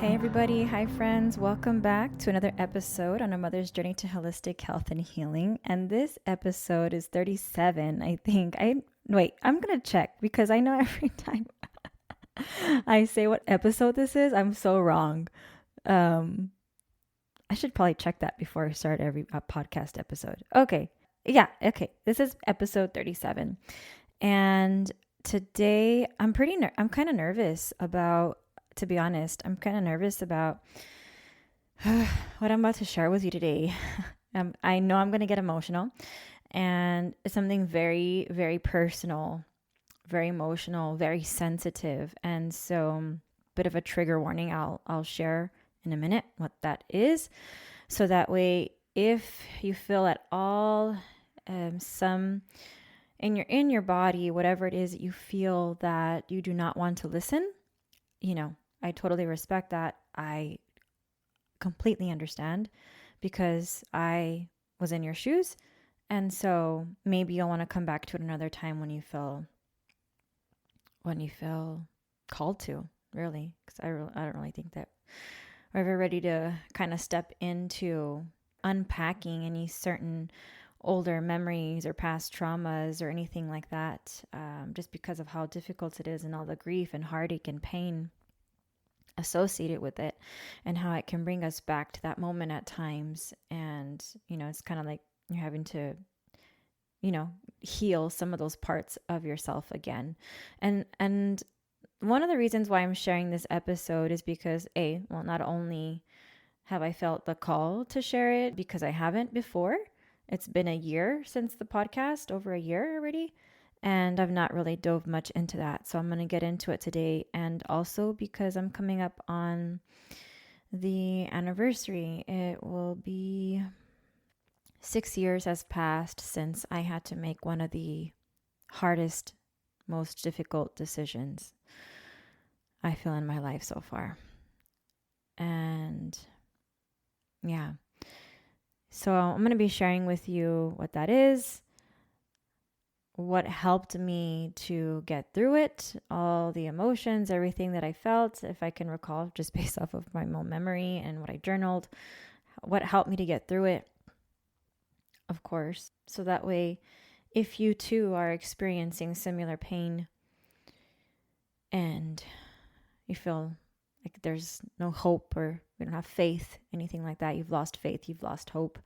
Hey everybody, hi friends, welcome back to another episode on a mother's journey to holistic health and healing. And this episode is 37, I think. I'm gonna check because I know every time I say what episode this is, I'm so wrong. I should probably check that before I start every podcast episode. Okay. Yeah, okay. This is episode 37. And today I'm kind of nervous about, to be honest, I'm kind of nervous about what I'm about to share with you today. I know I'm going to get emotional, and it's something very, very personal, very emotional, very sensitive. And so, bit of a trigger warning. I'll share in a minute what that is. So that way, if you feel at all some in your body, whatever it is that you feel that you do not want to listen, I totally respect that. I completely understand because I was in your shoes. And so maybe you'll want to come back to it another time when you feel called to, really, because I don't really think that we're ever ready to kind of step into unpacking any certain older memories or past traumas or anything like that, just because of how difficult it is and all the grief and heartache and pain associated with it, and how it can bring us back to that moment at times. And it's kind of like you're having to heal some of those parts of yourself again. And one of the reasons why I'm sharing this episode is because not only have I felt the call to share it, because I haven't before. It's been a year since the podcast, over a year already. And I've not really dove much into that. So I'm going to get into it today. And also because I'm coming up on the anniversary. It will be 6 years has passed since I had to make one of the hardest, most difficult decisions I feel in my life so far. And yeah. So I'm going to be sharing with you what that is, what helped me to get through it, all the emotions, everything that I felt, if I can recall, just based off of my own memory and what I journaled, what helped me to get through it, of course. So that way, if you too are experiencing similar pain and you feel like there's no hope or you don't have faith, anything like that, you've lost faith, you've lost hope,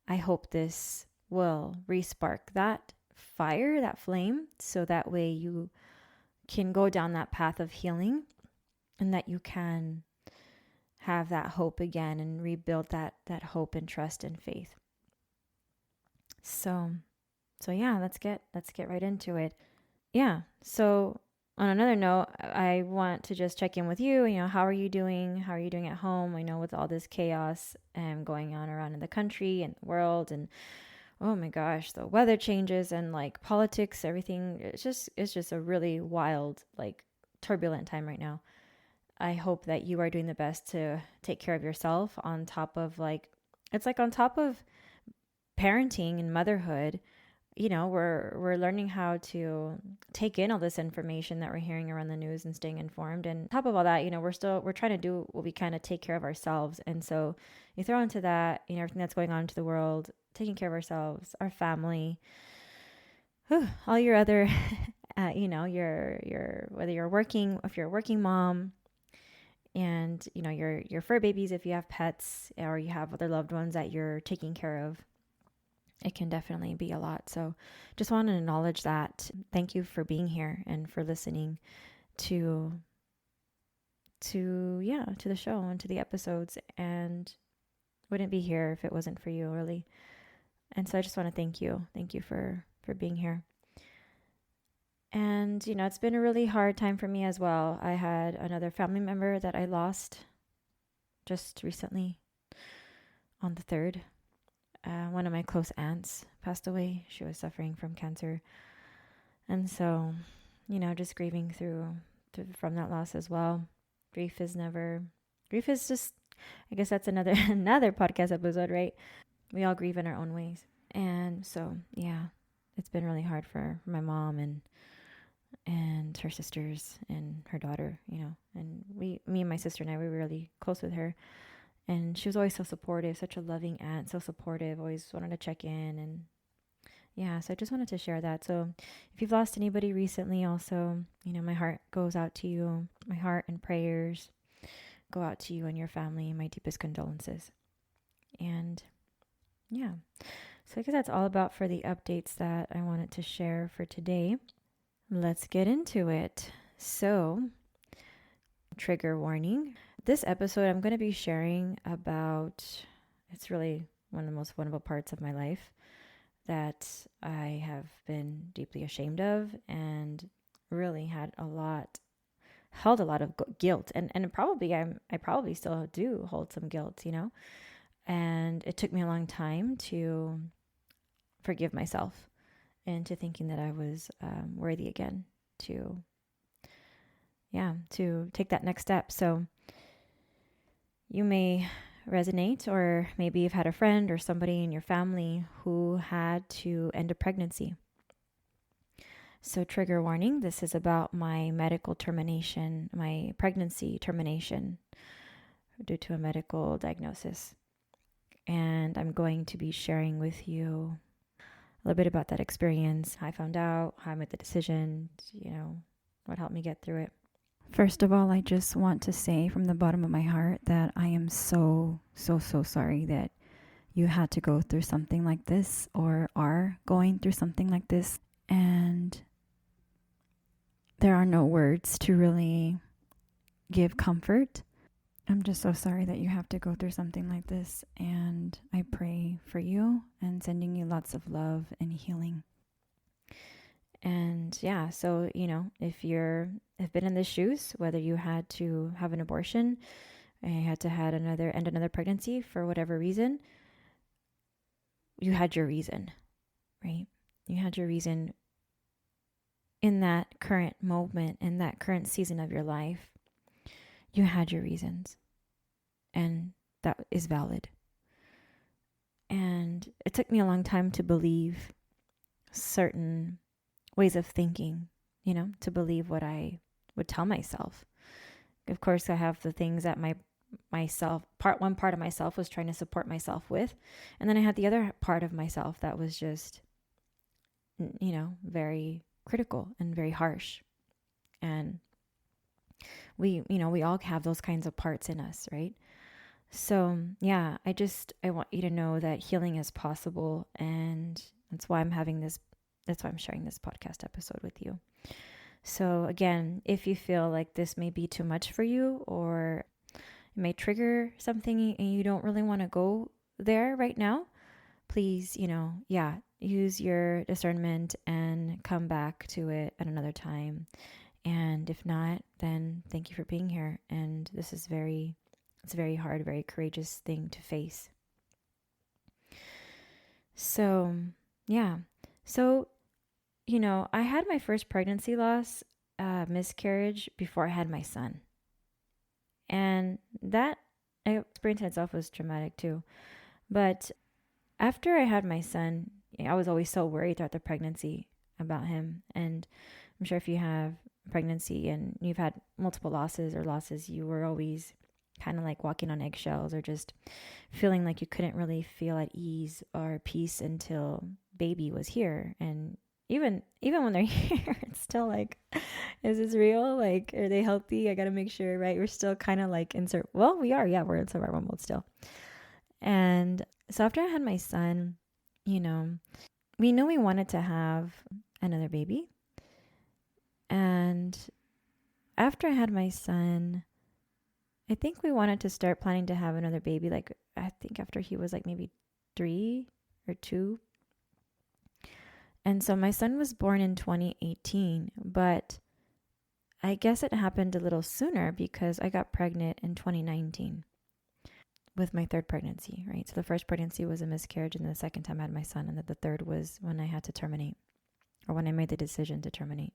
I hope this will re-spark that fire, that flame, so that way you can go down that path of healing and that you can have that hope again and rebuild that hope and trust and faith. So yeah, let's get right into it. Yeah. So on another note, I want to just check in with you. How are you doing? How are you doing at home? I know with all this chaos going on around in the country and the world, and oh my gosh, the weather changes and like politics, everything. It's just a really wild, like turbulent time right now. I hope that you are doing the best to take care of yourself on top of on top of parenting and motherhood. We're learning how to take in all this information that we're hearing around the news and staying informed. And on top of all that, we're trying to do what we can to take care of ourselves. And so you throw into that, everything that's going on into the world, taking care of ourselves, our family, all your other, your whether you're working, if you're a working mom, and your fur babies, if you have pets or you have other loved ones that you're taking care of. It can definitely be a lot. So just want to acknowledge that. Thank you for being here and for listening to the show and to the episodes, and wouldn't be here if it wasn't for you, really. And so I just want to thank you. Thank you for being here. And, it's been a really hard time for me as well. I had another family member that I lost just recently on the 3rd. One of my close aunts passed away. She was suffering from cancer. And so, just grieving through from that loss as well. Grief is just, I guess that's another podcast episode, right? We all grieve in our own ways. And so, yeah, it's been really hard for my mom and and her sisters and her daughter, and me and my sister and I, we were really close with her. And she was always so supportive, such a loving aunt, so supportive, always wanted to check in. And yeah, so I just wanted to share that. So if you've lost anybody recently, also, my heart goes out to you. My heart and prayers go out to you and your family. My deepest condolences. And yeah, so I guess that's all about for the updates that I wanted to share for today. Let's get into it. So, trigger warning. This episode, I'm going to be sharing about, it's really one of the most vulnerable parts of my life that I have been deeply ashamed of and really held a lot of guilt. And probably, I probably still do hold some guilt, and it took me a long time to forgive myself into thinking that I was worthy again to take that next step. So you may resonate, or maybe you've had a friend or somebody in your family who had to end a pregnancy. So trigger warning, this is about my medical termination, my pregnancy termination due to a medical diagnosis. And I'm going to be sharing with you a little bit about that experience, how I found out, how I made the decision, what helped me get through it. First of all, I just want to say from the bottom of my heart that I am so, so, so sorry that you had to go through something like this or are going through something like this. And there are no words to really give comfort. I'm just so sorry that you have to go through something like this. And I pray for you and sending you lots of love and healing. And yeah, so, if have been in the shoes, whether you had to have an abortion, and had to end another pregnancy for whatever reason, you had your reason, right? You had your reason in that current moment, in that current season of your life. You had your reasons, and that is valid. And it took me a long time to believe certain ways of thinking, to believe what I would tell myself. Of course, I have the things that one part of myself was trying to support myself with. And then I had the other part of myself that was just, very critical and very harsh. And we all have those kinds of parts in us, right? So yeah, I want you to know that healing is possible. And that's why I'm sharing this podcast episode with you. So again, if you feel like this may be too much for you, or it may trigger something and you don't really want to go there right now, please, use your discernment and come back to it at another time. And if not, then thank you for being here. And this is it's a very hard, very courageous thing to face. So, yeah. So, I had my first pregnancy loss, miscarriage, before I had my son. And that experience in itself was traumatic too. But after I had my son, I was always so worried throughout the pregnancy about him. And I'm sure if you have pregnancy and you've had multiple losses, you were always kind of like walking on eggshells, or just feeling like you couldn't really feel at ease or peace until baby was here. And even when they're here, it's still like, is this real? Like, are they healthy? I got to make sure, right? We're still kind of like we are. Yeah, we're in survival mode still. And so after I had my son, we knew we wanted to have another baby. And after I had my son, I think we wanted to start planning to have another baby, like I think after he was like maybe 3 or 2. And so my son was born in 2018, but I guess it happened a little sooner because I got pregnant in 2019 with my third pregnancy, right? So the first pregnancy was a miscarriage, and the second time I had my son, and then the third was when I had to terminate, or when I made the decision to terminate.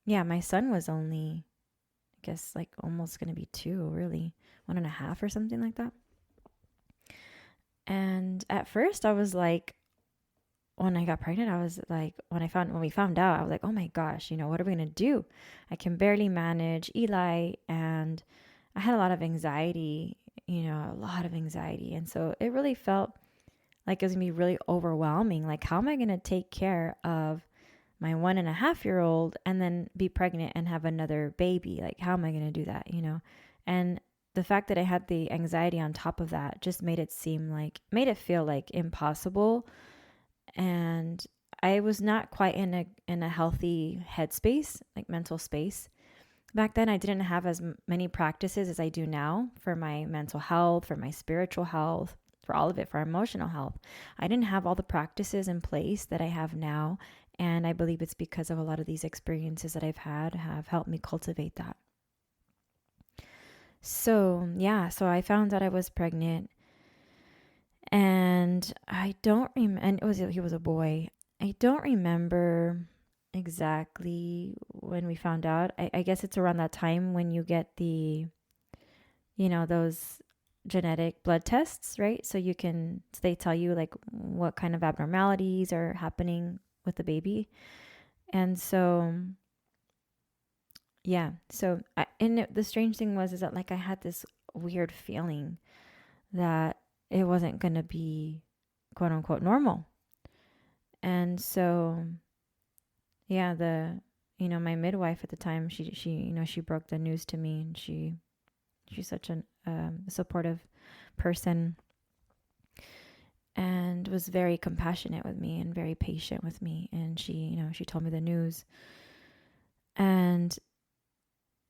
Yeah, my son was only, I guess, like almost going to be 2, really, 1.5 or something like that. And at first I was like, when I got pregnant, I was like, when we found out, I was like, oh my gosh, what are we going to do? I can barely manage Eli, and I had a lot of anxiety, a lot of anxiety. And so it really felt like it was going to be really overwhelming. Like, how am I going to take care of my 1.5-year old and then be pregnant and have another baby? Like, how am I going to do that? And the fact that I had the anxiety on top of that just made it feel like impossible. And I was not quite in a healthy headspace, like mental space. Back then, I didn't have as many practices as I do now for my mental health, for my spiritual health, for all of it, for emotional health. I didn't have all the practices in place that I have now. And I believe it's because of a lot of these experiences that I've had have helped me cultivate that. So, so I found out I was pregnant, and I don't remember, and he was a boy. I don't remember exactly when we found out. I guess it's around that time when you get those genetic blood tests, right? So they tell you like what kind of abnormalities are happening with the baby. And so, the strange thing is that like I had this weird feeling that it wasn't going to be quote unquote normal. And so, my midwife at the time, she broke the news to me, and she's such a supportive person, and was very compassionate with me and very patient with me. And she told me the news. And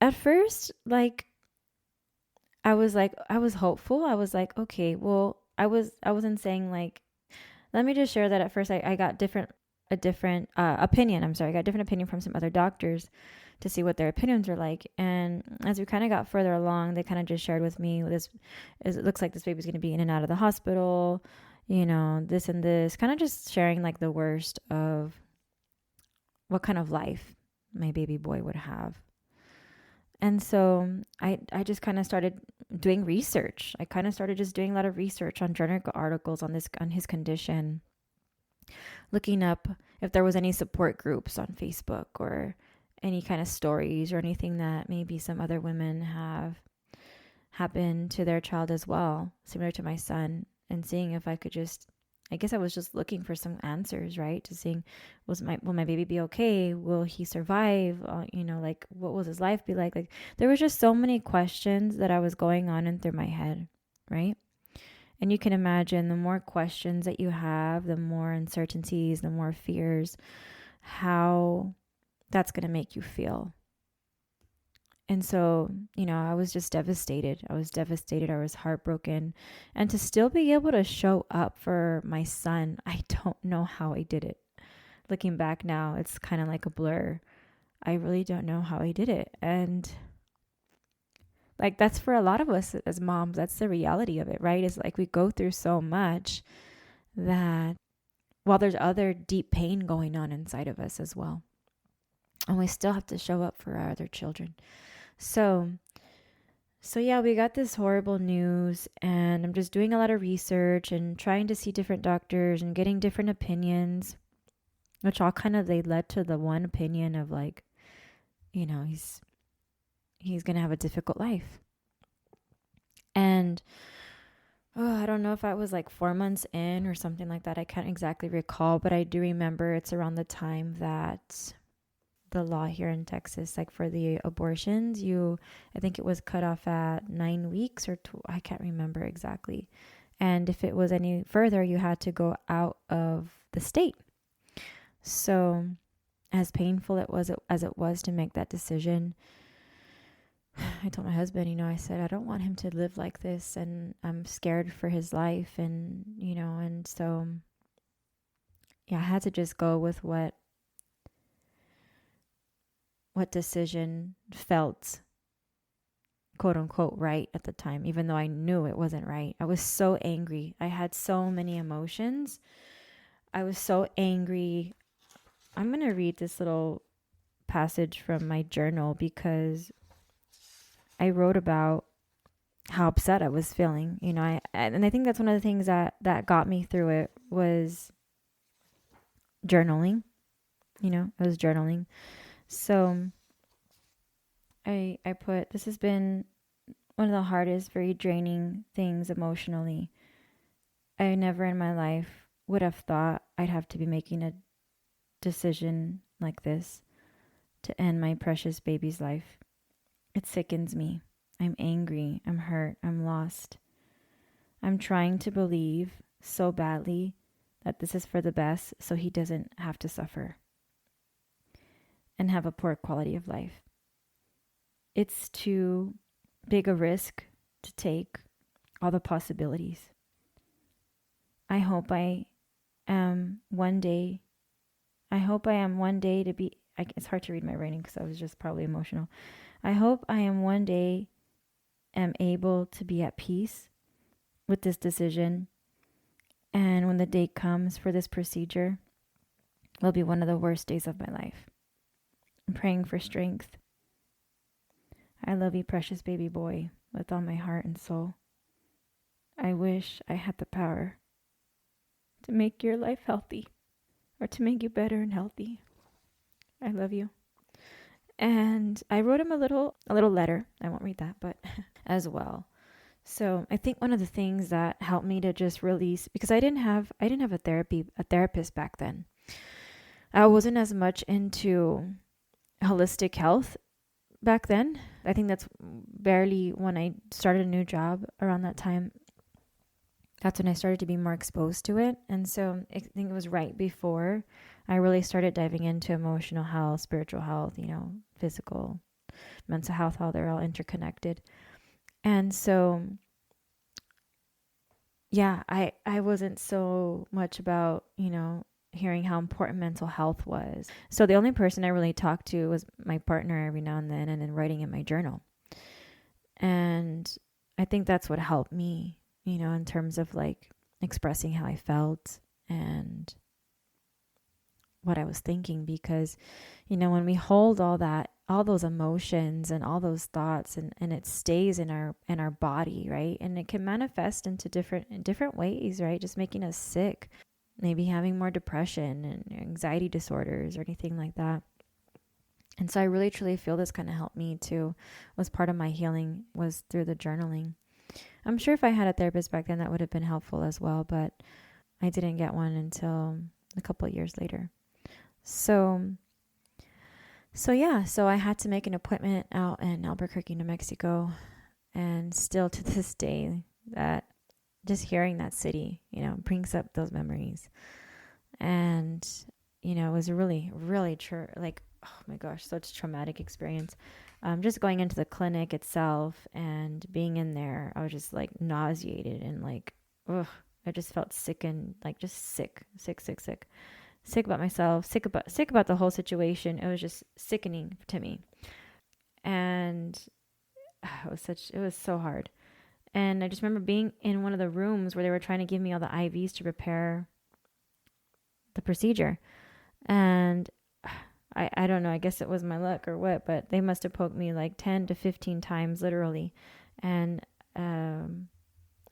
at first, like, I was hopeful. I was like, okay, well, I wasn't saying like, let me just share that at first I got a different opinion. I'm sorry. I got a different opinion from some other doctors to see what their opinions were like. And as we kind of got further along, they kind of just shared with me it looks like this baby's going to be in and out of the hospital, this and this, kind of just sharing like the worst of what kind of life my baby boy would have. And so I just kind of started doing research. I kind of started just doing a lot of research on journal articles on his condition, looking up if there was any support groups on Facebook or any kind of stories or anything that maybe some other women have happened to their child as well, similar to my son, and seeing if I could I guess I was just looking for some answers, right? To seeing, will my baby be okay? Will he survive? Like, what will his life be like? Like, there was just so many questions that I was going on and through my head, right? And you can imagine the more questions that you have, the more uncertainties, the more fears, how that's going to make you feel. And so, I was just devastated. I was heartbroken. And to still be able to show up for my son, I don't know how I did it. Looking back now, it's kind of like a blur. I really don't know how I did it. And like, that's for a lot of us as moms, that's the reality of it, right? It's like we go through so much that while there's other deep pain going on inside of us as well. And we still have to show up for our other children. So yeah, we got this horrible news, and I'm just doing a lot of research and trying to see different doctors and getting different opinions, which all they led to the one opinion of like, he's going to have a difficult life. And I don't know if I was like 4 months in or something like that. I can't exactly recall, but I do remember it's around the time that the law here in Texas, like for the abortions, I think it was cut off at 9 weeks or I can't remember exactly. And if it was any further, you had to go out of the state. So as painful as it was to make that decision, I told my husband, I said, I don't want him to live like this, and I'm scared for his life. And, and so, I had to just go with what decision felt quote unquote right at the time, even though I knew it wasn't right. I was so angry. I had so many emotions. I was so angry. I'm going to read this little passage from my journal because I wrote about how upset I was feeling. And I think that's one of the things that got me through it was journaling. I was journaling. So I put, this has been one of the hardest, very draining things emotionally. I never in my life would have thought I'd have to be making a decision like this to end my precious baby's life. It sickens me. I'm angry. I'm hurt. I'm lost. I'm trying to believe so badly that this is for the best so he doesn't have to suffer and have a poor quality of life. It's too big a risk to take all the possibilities. I hope I am one day to be, it's hard to read my writing because I was just probably emotional. I hope I am one day am able to be at peace with this decision. And when the date comes for this procedure, will be one of the worst days of my life. I'm praying for strength. I love you, precious baby boy, with all my heart and soul. I wish I had the power to make your life healthy or to make you better and healthy. I love you. And I wrote him a little letter. I won't read that, but as well. So I think one of the things that helped me to just release, because I didn't have a therapist back then. I wasn't as much into holistic health back then. I think that's barely when I started a new job around that time. That's when I started to be more exposed to it. And so I think it was right before I really started diving into emotional health, spiritual health, physical, mental health, how they're all interconnected. And so, yeah, I wasn't so much about, hearing how important mental health was. So the only person I really talked to was my partner every now and then writing in my journal. And I think that's what helped me, in terms of like expressing how I felt and what I was thinking, because, when we hold all those emotions and all those thoughts and it stays in our body, right? And it can manifest into different ways, right? Just making us sick, maybe having more depression and anxiety disorders or anything like that. And so I really truly feel this kind of helped me too. Was part of my healing was through the journaling. I'm sure if I had a therapist back then that would have been helpful as well, but I didn't get one until a couple of years later. So I had to make an appointment out in Albuquerque, New Mexico. And still to this day, that just hearing that city, brings up those memories. And, it was a really, really oh my gosh, such a traumatic experience. Just going into the clinic itself and being in there, I was just like nauseated and like, ugh, I just felt sick and like just sick about myself, sick about the whole situation. It was just sickening to me. And it was so hard. And I just remember being in one of the rooms where they were trying to give me all the IVs to prepare the procedure. And I don't know, I guess it was my luck or what, but they must have poked me like 10 to 15 times literally. And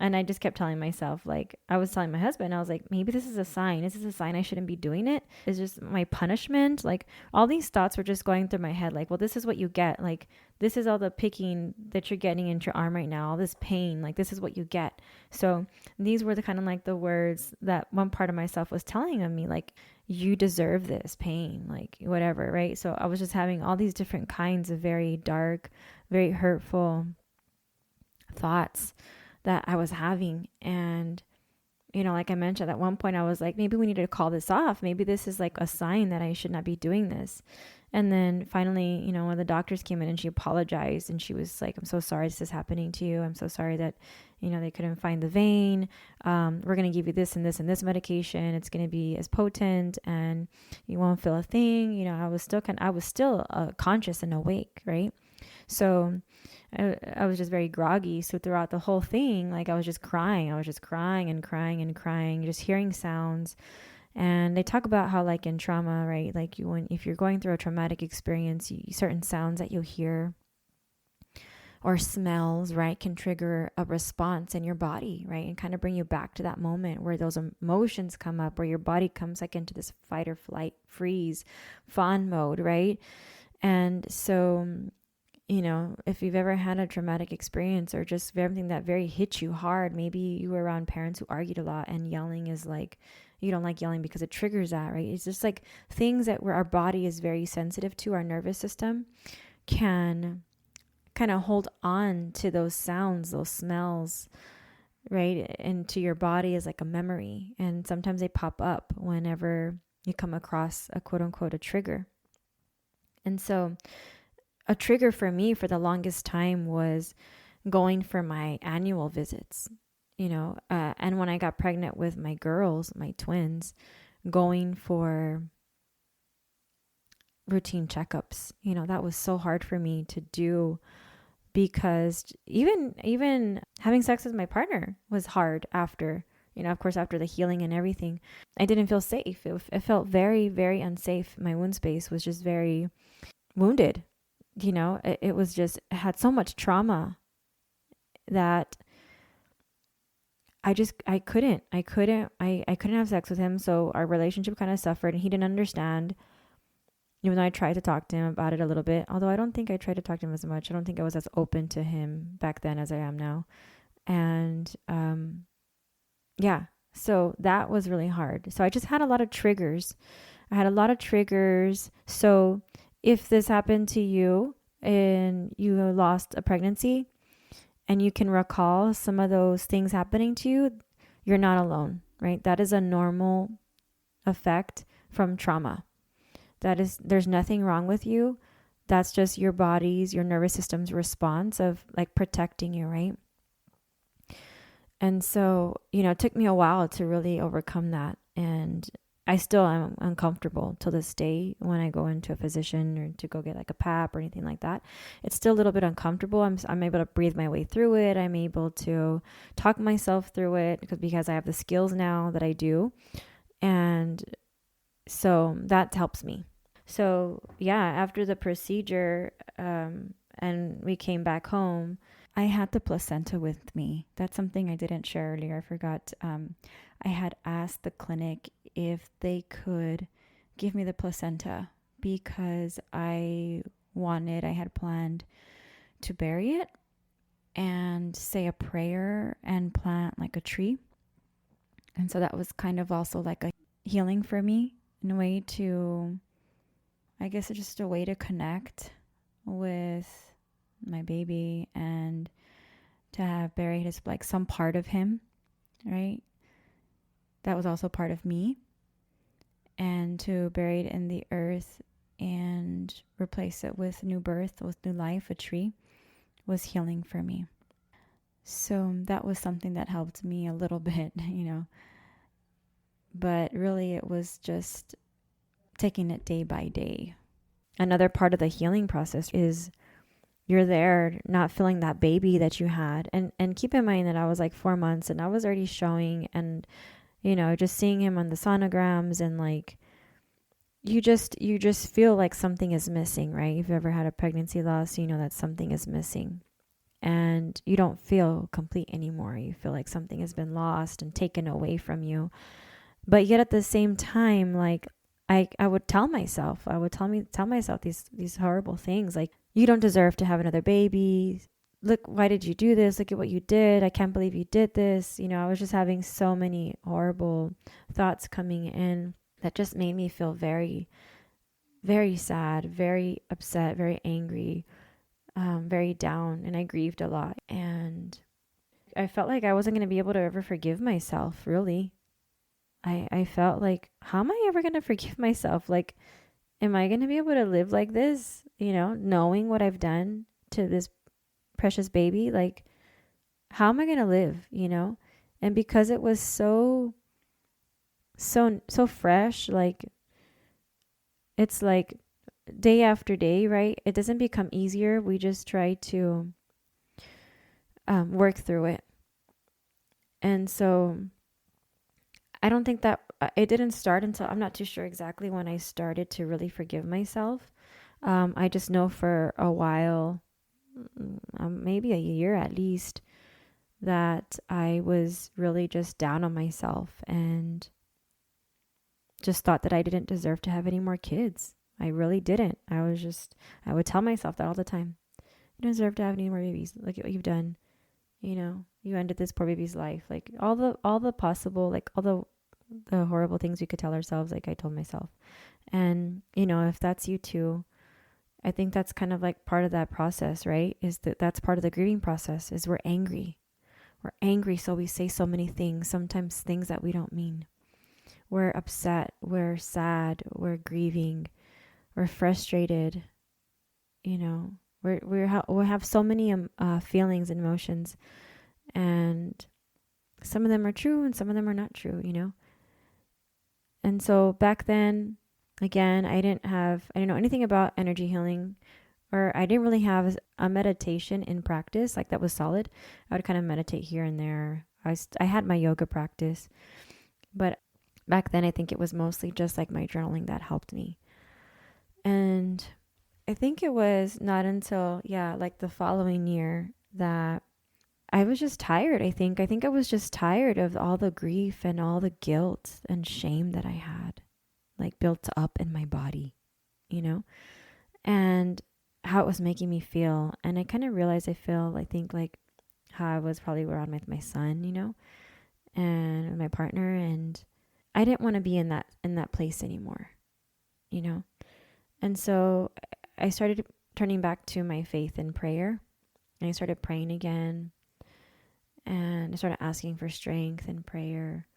I just kept telling myself, like, I was telling my husband, I was like, maybe this is a sign. Is this a sign I shouldn't be doing it? Is just my punishment? Like, all these thoughts were just going through my head. Like, well, this is what you get. Like, this is all the picking that you're getting into your arm right now. All this pain. Like, this is what you get. So these were the kind of like the words that one part of myself was telling of me, like, you deserve this pain, like whatever, right? So I was just having all these different kinds of very dark, very hurtful thoughts that I was having. And, like I mentioned, at one point I was like, maybe we need to call this off. Maybe this is like a sign that I should not be doing this. And then finally, when the doctors came in and she apologized and she was like, I'm so sorry this is happening to you. I'm so sorry that, they couldn't find the vein. We're going to give you this and this and this medication. It's going to be as potent and you won't feel a thing. I was still conscious and awake. Right. So I was just very groggy. So throughout the whole thing, like I was just crying and crying, just hearing sounds. And they talk about how like in trauma, right? Like if you're going through a traumatic experience, certain sounds that you'll hear or smells, right, can trigger a response in your body, right, and kind of bring you back to that moment where those emotions come up, where your body comes like into this fight or flight, freeze, fawn mode, right? And so, if you've ever had a traumatic experience or just everything that very hit you hard, maybe you were around parents who argued a lot and yelling is like, you don't like yelling because it triggers that, right? It's just like things that where our body is very sensitive to, our nervous system can kind of hold on to those sounds, those smells, right? Into your body as like a memory. And sometimes they pop up whenever you come across a quote unquote a trigger. And so a trigger for me for the longest time was going for my annual visits, and when I got pregnant with my girls, my twins, going for routine checkups, that was so hard for me to do because even having sex with my partner was hard after, of course, after the healing and everything. I didn't feel safe. It felt very, very unsafe. My wound space was just very wounded. It was just, it had so much trauma that I couldn't have sex with him. So our relationship kind of suffered and he didn't understand, even though I tried to talk to him about it a little bit. Although I don't think I tried to talk to him as much. I don't think I was as open to him back then as I am now. And, yeah, so that was really hard. So I just had a lot of triggers. So if this happened to you and you lost a pregnancy and you can recall some of those things happening to you, you're not alone, right? That is a normal effect from trauma. There's nothing wrong with you. That's just your body's, your nervous system's response of like protecting you, right? And so, it took me a while to really overcome that. And I still am uncomfortable till this day when I go into a physician or to go get like a PAP or anything like that. It's still a little bit uncomfortable. I'm able to breathe my way through it. I'm able to talk myself through it because I have the skills now that I do. And so that helps me. So yeah, after the procedure, and we came back home, I had the placenta with me. That's something I didn't share earlier. I forgot. I had asked the clinic if they could give me the placenta because I had planned to bury it and say a prayer and plant like a tree. And so that was kind of also like a healing for me in a way to, I guess it's just a way to connect with my baby and to have buried his, like some part of him, right? That was also part of me. And to bury it in the earth and replace it with new birth, with new life, a tree, was healing for me. So that was something that helped me a little bit, But really it was just taking it day by day. Another part of the healing process is you're there not feeling that baby that you had. And keep in mind that I was like 4 months and I was already showing and, just seeing him on the sonograms and like, you just feel like something is missing, right? If you've ever had a pregnancy loss, you know that something is missing and you don't feel complete anymore. You feel like something has been lost and taken away from you. But yet at the same time, like I would tell myself these horrible things like, you don't deserve to have another baby. Look, why did you do this? Look at what you did. I can't believe you did this. I was just having so many horrible thoughts coming in that just made me feel very, very sad, very upset, very angry, very down. And I grieved a lot. And I felt like I wasn't going to be able to ever forgive myself, really. I felt like, how am I ever going to forgive myself? Like, am I going to be able to live like this, knowing what I've done to this precious baby? Like, how am I going to live, And because it was so fresh, like, it's like day after day, right? It doesn't become easier. We just try to work through it. And so I don't think that it didn't start until, I'm not too sure exactly when I started to really forgive myself. I just know for a while maybe a year at least, that I was really just down on myself and just thought that I didn't deserve to have any more kids. I really didn't. I would tell myself that all the time. You don't deserve to have any more babies. Look at what you've done. You ended this poor baby's life. Like all the possible, like all the horrible things we could tell ourselves, like I told myself. And, if that's you too, I think that's kind of like part of that process, right? Is that's part of the grieving process is we're angry. We're angry. So we say so many things, sometimes things that we don't mean. We're upset. We're sad. We're grieving. We're frustrated. We have so many feelings and emotions, and some of them are true and some of them are not true, And so back then, again, I didn't know anything about energy healing, or I didn't really have a meditation in practice like that was solid. I would kind of meditate here and there. I had my yoga practice, but back then I think it was mostly just like my journaling that helped me. And I think it was not until, like the following year that I was just tired. I think I was just tired of all the grief and all the guilt and shame that I had like built up in my body, and how it was making me feel. And I kind of realized I think like how I was probably around with my son, and with my partner. And I didn't want to be in that place anymore, And so I started turning back to my faith in prayer. And I started praying again. And I started asking for strength in prayer.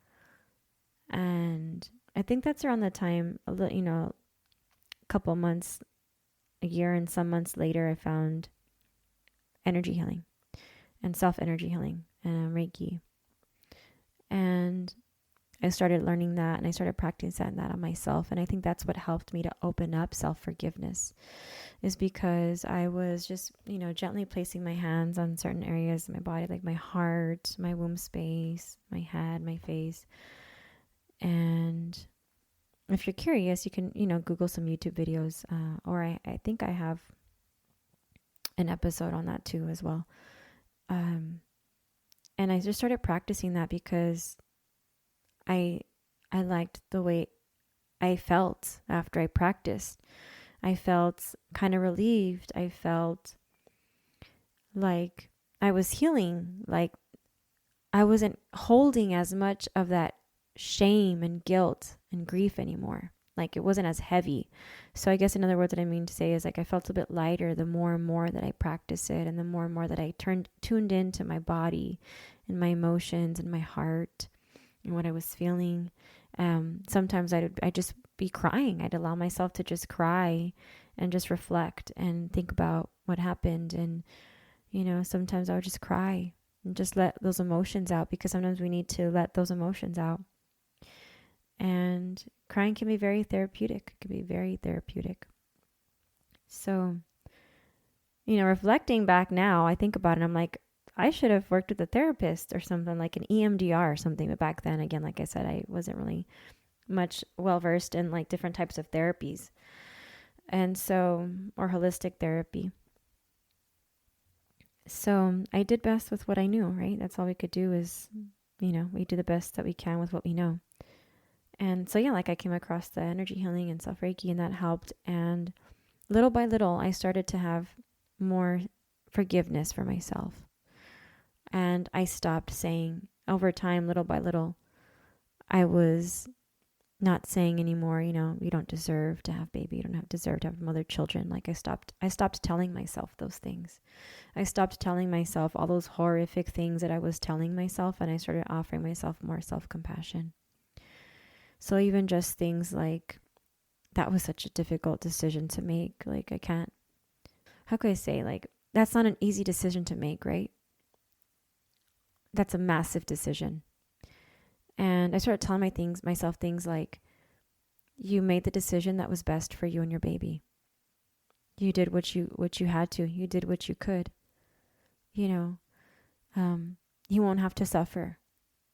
And I think that's around the time, a couple months, a year and some months later, I found energy healing and self-energy healing and Reiki. And I started learning that, and I started practicing that on myself. And I think that's what helped me to open up self-forgiveness, is because I was just, gently placing my hands on certain areas of my body, like my heart, my womb space, my head, my face. And if you're curious, you can, Google some YouTube videos, or I think I have an episode on that too as well. And I just started practicing that because I liked the way I felt after I practiced. I felt kind of relieved. I felt like I was healing, like I wasn't holding as much of that shame and guilt and grief anymore. Like it wasn't as heavy. So I guess another word that I mean to say is like I felt a bit lighter the more and more that I practiced it, and the more and more that I tuned into my body and my emotions and my heart and what I was feeling. Sometimes I'd just be crying. I'd allow myself to just cry and just reflect and think about what happened. And, sometimes I would just cry and just let those emotions out, because sometimes we need to let those emotions out. And crying can be very therapeutic. It can be very therapeutic. So, reflecting back now, I think about it, I'm like, I should have worked with a therapist or something, like an EMDR or something. But back then, again, like I said, I wasn't really much well-versed in like different types of therapies. And so, or holistic therapy. So I did best with what I knew, right? That's all we could do is, we do the best that we can with what we know. And so, like I came across the energy healing and self-Reiki, and that helped. And little by little, I started to have more forgiveness for myself. And I stopped saying, over time, little by little, I was not saying anymore, you don't deserve to have baby. You don't deserve to have other children. Like I stopped telling myself those things. I stopped telling myself all those horrific things that I was telling myself, and I started offering myself more self-compassion. So even just things like, that was such a difficult decision to make. Like how could I say, like, that's not an easy decision to make, right? That's a massive decision. And I started telling myself things like, you made the decision that was best for you and your baby. You did what you had to. You did what you could. You won't have to suffer.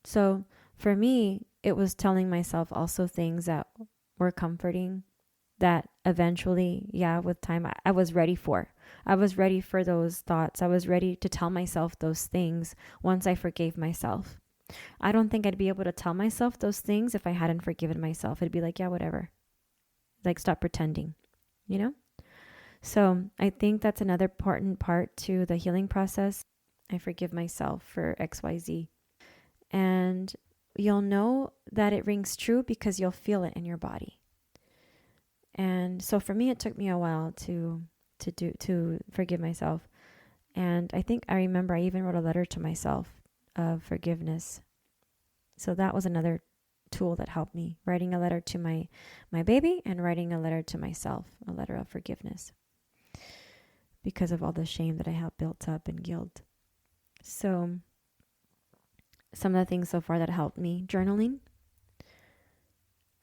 So for me, it was telling myself also things that were comforting that eventually, with time, I was ready for. I was ready for those thoughts. I was ready to tell myself those things once I forgave myself. I don't think I'd be able to tell myself those things if I hadn't forgiven myself. It'd be like, yeah, whatever. Like, stop pretending, you know? So I think that's another important part to the healing process. I forgive myself for XYZ. And you'll know that it rings true because you'll feel it in your body. And so for me, it took me a while to forgive myself. And I remember I even wrote a letter to myself of forgiveness. So that was another tool that helped me, writing a letter to my baby and writing a letter to myself, a letter of forgiveness, because of all the shame that I have built up and guilt. So some of the things so far that helped me: journaling.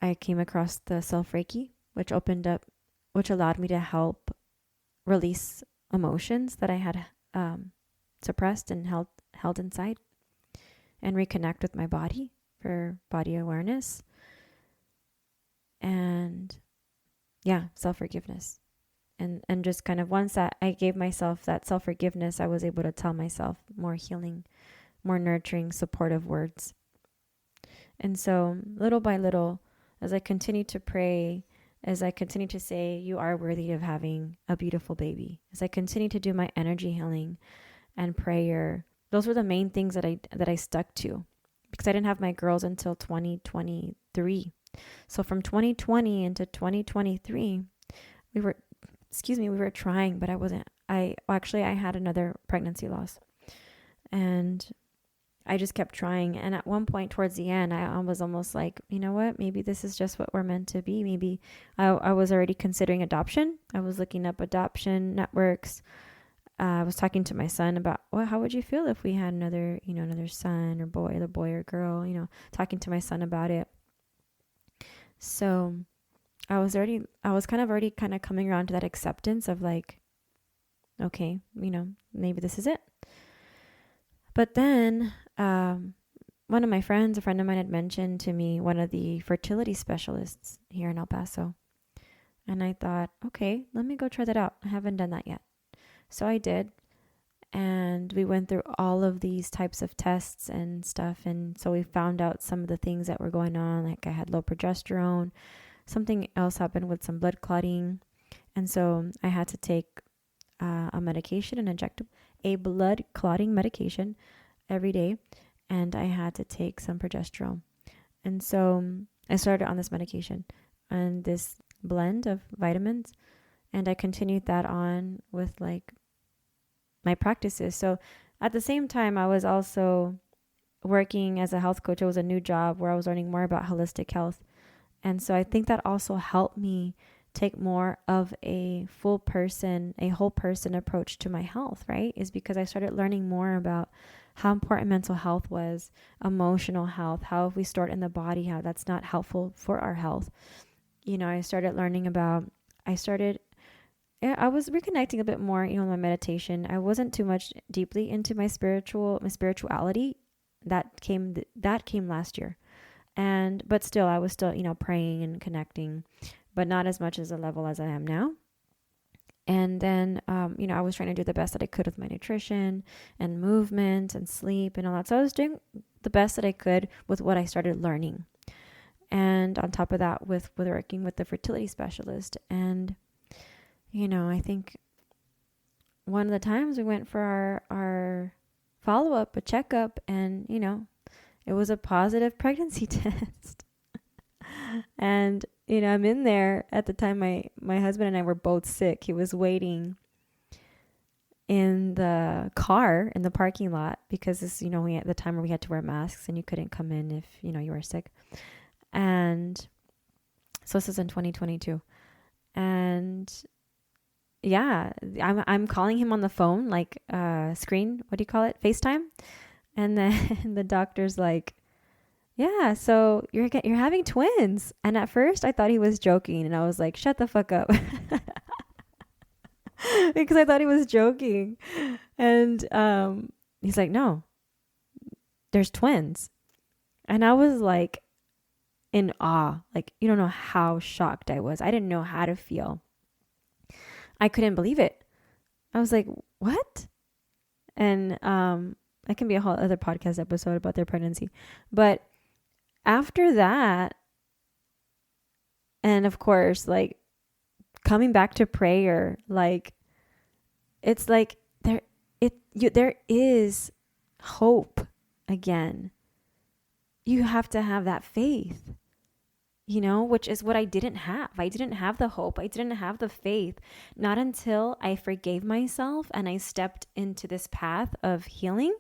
I came across the self-Reiki, which allowed me to help release emotions that I had suppressed and held inside, and reconnect with my body for body awareness. And self-forgiveness. And just kind of, once that I gave myself that self-forgiveness, I was able to tell myself more healing, more nurturing, supportive words. And so little by little, as I continue to pray, as I continue to say, you are worthy of having a beautiful baby, as I continue to do my energy healing and prayer, those were the main things that I stuck to, because I didn't have my girls until 2023. So from 2020 into 2023, we were trying, but I had another pregnancy loss, and I just kept trying. And at one point towards the end, I was almost like, you know what, maybe this is just what we're meant to be. Maybe I was already considering adoption. I was looking up adoption networks. I was talking to my son about, well, how would you feel if we had another son or boy, the boy or girl, talking to my son about it. So I was already kind of coming around to that acceptance of like, okay, maybe this is it. But then one of my friends, a friend of mine, had mentioned to me one of the fertility specialists here in El Paso. And I thought, okay, let me go try that out. I haven't done that yet. So I did. And we went through all of these types of tests and stuff. And so we found out some of the things that were going on. Like I had low progesterone. Something else happened with some blood clotting. And so I had to take a medication, a blood clotting medication every day. And I had to take some progesterone. And so I started on this medication and this blend of vitamins. And I continued that on with like my practices. So at the same time, I was also working as a health coach. It was a new job where I was learning more about holistic health. And so I think that also helped me take more of a whole person approach to my health, right? Is because I started learning more about how important mental health was, emotional health, how if we store it in the body, how that's not helpful for our health. I started learning about, I was reconnecting a bit more, my meditation. I wasn't too much deeply into my spirituality. That came last year. But still, I was still, praying and connecting, but not as much as a level as I am now. And then, I was trying to do the best that I could with my nutrition and movement and sleep and all that. So I was doing the best that I could with what I started learning. And on top of that, with working with the fertility specialist. And, I think one of the times we went for our follow-up, a checkup, and, it was a positive pregnancy test. And, I'm in there at the time. My husband and I were both sick. He was waiting in the car in the parking lot because this, we at the time where we had to wear masks and you couldn't come in if, you were sick. And so this is in 2022. And yeah, I'm calling him on the phone, like screen, what do you call it? FaceTime. And then the doctor's like, yeah, so you're having twins. And at first I thought he was joking, and I was like, shut the fuck up. Because I thought he was joking. And he's like, no, there's twins. And I was like, in awe. Like, you don't know how shocked I was. I didn't know how to feel. I couldn't believe it. I was like, what? And that can be a whole other podcast episode about their pregnancy. But after that, and of course, like coming back to prayer, like it's like there is hope again. You have to have that faith, which is what I didn't have. I didn't have the hope. I didn't have the faith. Not until I forgave myself and I stepped into this path of healing,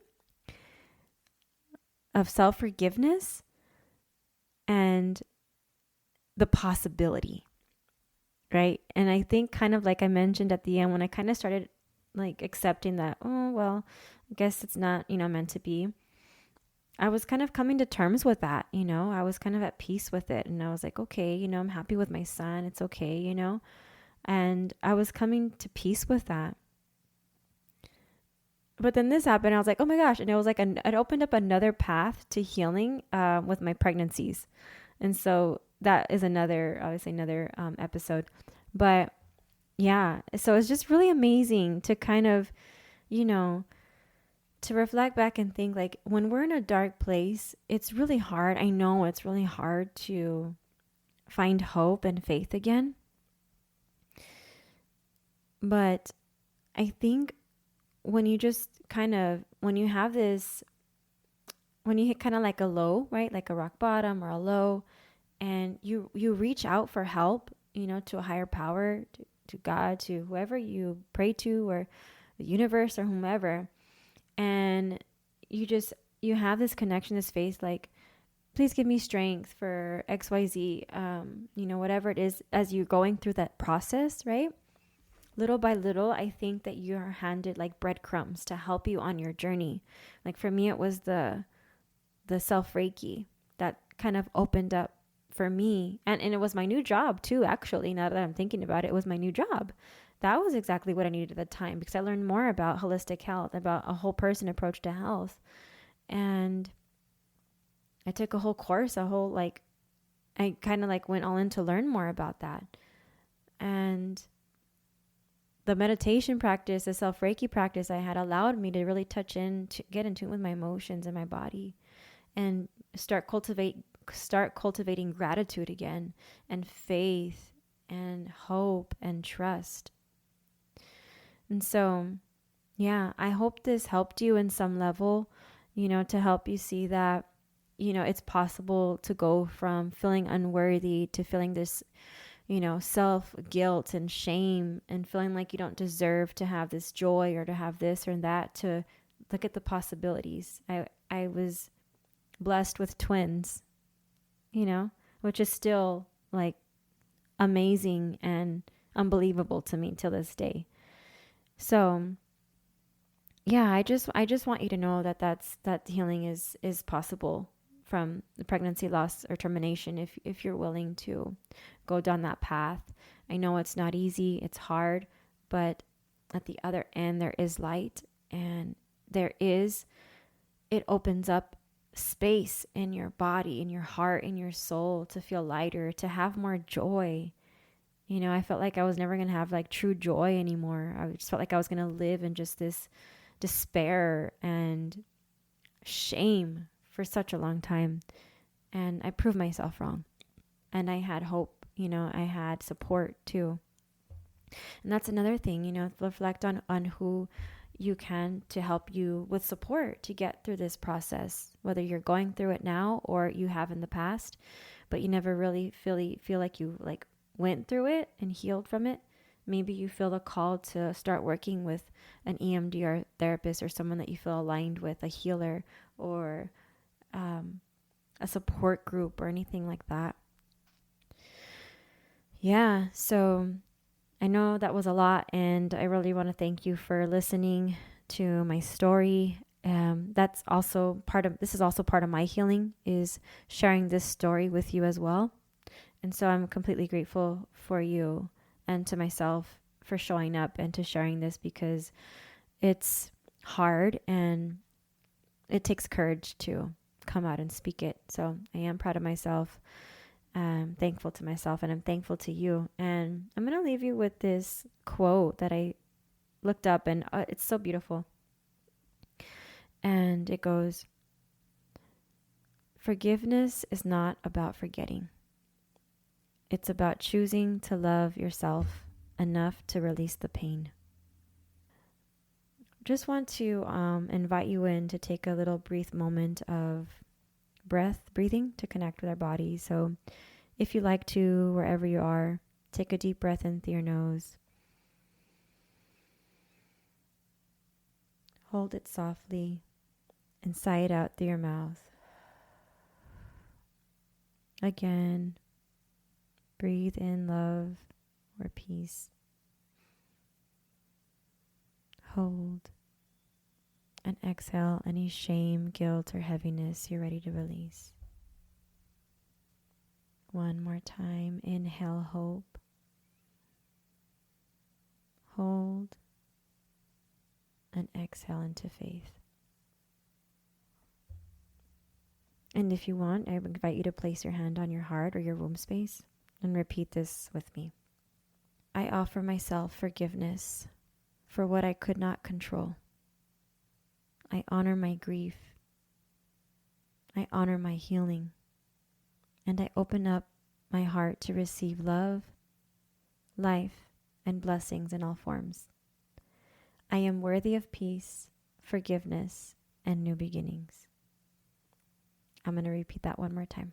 of self-forgiveness, and the possibility, right? And I think kind of like I mentioned at the end, when I kind of started like accepting that, oh, well, I guess it's not, meant to be. I was kind of coming to terms with that, I was kind of at peace with it. And I was like, okay, I'm happy with my son. It's okay, and I was coming to peace with that. But then this happened. I was like, oh my gosh. And it was like, it opened up another path to healing with my pregnancies. And so that is another episode. But yeah, so it's just really amazing to kind of, to reflect back and think, like, when we're in a dark place, it's really hard. I know it's really hard to find hope and faith again. But I think when you just when you have this, when you hit kind of like a low, right? Like a rock bottom or a low, and you reach out for help, to a higher power, to God, to whoever you pray to, or the universe, or whomever. And you have this connection, this faith, like, please give me strength for XYZ, whatever it is, as you're going through that process, right? Little by little, I think that you're handed like breadcrumbs to help you on your journey. Like for me, it was the self-Reiki that kind of opened up for me. And it was my new job too, actually, now that I'm thinking about it. It was my new job. That was exactly what I needed at the time, because I learned more about holistic health, about a whole person approach to health. And I took a whole course, I kind of like went all in to learn more about that. And the meditation practice, the self-Reiki practice I had allowed me to really get in tune with my emotions and my body, and start cultivating gratitude again, and faith and hope and trust. And so, yeah, I hope this helped you in some level, to help you see that, it's possible to go from feeling unworthy to feeling this, self-guilt and shame, and feeling like you don't deserve to have this joy or to have this or that, to look at the possibilities. I was blessed with twins, which is still like amazing and unbelievable to me till this day. So yeah, I just want you to know that healing is possible from the pregnancy loss or termination, if you're willing to go down that path. I know it's not easy, it's hard, but at the other end there is light, and it opens up space in your body, in your heart, in your soul, to feel lighter, to have more joy. I felt like I was never going to have like true joy anymore. I just felt like I was going to live in just this despair and shame for such a long time. And I proved myself wrong. And I had hope, I had support too. And that's another thing, reflect on who you can to help you with support to get through this process, whether you're going through it now or you have in the past, but you never really feel like you like went through it and healed from it. Maybe you feel the call to start working with an EMDR therapist, or someone that you feel aligned with, a healer, or a support group, or anything like that. Yeah, so I know that was a lot, and I really want to thank you for listening to my story. This is also part of my healing, is sharing this story with you as well. And so I'm completely grateful for you and to myself for showing up and to sharing this, because it's hard and it takes courage to come out and speak it. So I am proud of myself, I'm thankful to myself and I'm thankful to you. And I'm going to leave you with this quote that I looked up, and it's so beautiful. And it goes, "Forgiveness is not about forgetting. It's about choosing to love yourself enough to release the pain." Just want to invite you in to take a little brief moment of breathing to connect with our body. So if you like to, wherever you are, take a deep breath in through your nose. Hold it softly and sigh it out through your mouth. Again, breathe in love or peace. Hold and exhale any shame, guilt, or heaviness you're ready to release. One more time. Inhale hope. Hold and exhale into faith. And if you want, I would invite you to place your hand on your heart or your womb space and repeat this with me. I offer myself forgiveness for what I could not control. I honor my grief. I honor my healing. And I open up my heart to receive love, life, and blessings in all forms. I am worthy of peace, forgiveness, and new beginnings. I'm going to repeat that one more time.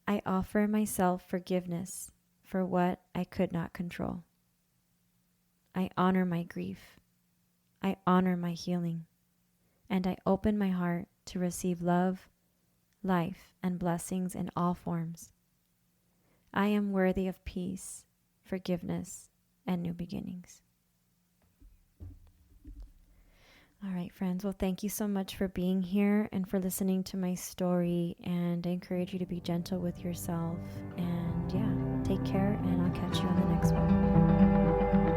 I offer myself forgiveness for what I could not control. I honor my grief. I honor my healing. And I open my heart to receive love, life, and blessings in all forms. I am worthy of peace, forgiveness, and new beginnings. All right, friends. Well, thank you so much for being here and for listening to my story. And I encourage you to be gentle with yourself. And yeah, take care, and I'll catch you on the next one.